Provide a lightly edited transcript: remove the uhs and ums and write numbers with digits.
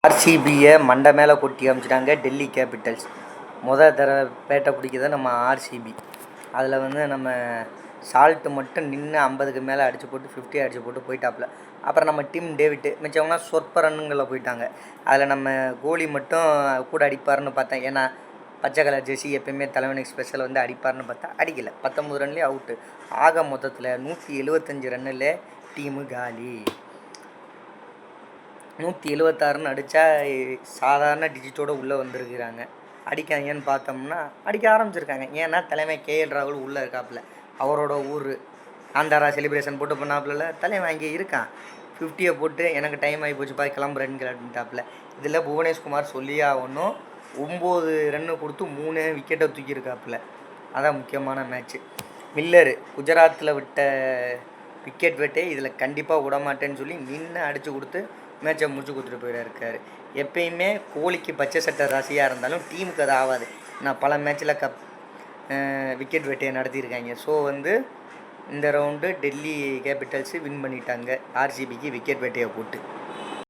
ஆர்சிபியை மண்டை மேலே கொட்டி அமிச்சிட்டாங்க டெல்லி கேபிட்டல்ஸ். தடவை பேட்டை பிடிக்குது நம்ம ஆர்சிபி. அதில் நம்ம சால்ட்டு மட்டும் நின்று 50க்கு மேலே அடித்து போட்டு 50 அடித்து போட்டு போயிட்டாப்புல. அப்புறம் நம்ம டீம் டேவிட்டு மிச்சவங்களாம் சொற்ப ரன்னுங்களில் போயிட்டாங்க. அதில் நம்ம கோலி மட்டும் கூட அடிப்பார்னு பார்த்தேன். ஏன்னா பச்சை கலர் ஜெர்சி எப்பயுமே தலைவன் எக்ஸ்பிரஸில் அடிப்பார்னு பார்த்தா அடிக்கலை. 19 ரன்லேயே அவுட்டு. ஆக மொத்தத்தில் 175 ரன்னில் டீமு காலி. 176 அடித்தா சாதாரண டிஜிட்டோடு உள்ளே வந்திருக்கிறாங்க. அடிக்காங்கன்னு பார்த்தோம்னா அடிக்க ஆரம்பிச்சிருக்காங்க. ஏன்னா தலைமை கேஎல் ராகுல் உள்ளே இருக்காப்புல. அவரோட ஊர் ஆந்தாரா செலிப்ரேஷன் போட்டு பண்ணாப்புல. தலைமை அங்கே இருக்கான். 50 போட்டு எனக்கு டைம் ஆகி போச்சுப்பா கிளம்புறேன்னு கிளம்பிட்டாப்புல. இதில் புவனேஷ்குமார் சொல்லியே ஆகணும். 9 ரன்னு கொடுத்து 3 விக்கெட்டை தூக்கியிருக்காப்புல. அதான் முக்கியமான மேட்ச்சு. மில்லரு குஜராத்தில் விட்ட விக்கெட் வெட்டே இதில் கண்டிப்பாக விடமாட்டேன்னு சொல்லி நின்று அடித்து கொடுத்து மேட்சை முடிச்சு கொடுத்துட்டு போயிடாருக்காரு. எப்பயுமே கோலிக்கு பச்சை சட்டை ராசியாக இருந்தாலும் டீமுக்கு அது ஆகாது. நான் பல மேட்ச்சில் விக்கெட் வெட்டையை நடத்தியிருக்காங்க. ஸோ இந்த ரவுண்டு டெல்லி கேபிட்டல்ஸு வின் பண்ணிட்டாங்க ஆர்சிபிக்கு விக்கெட் வெட்டையை போட்டு.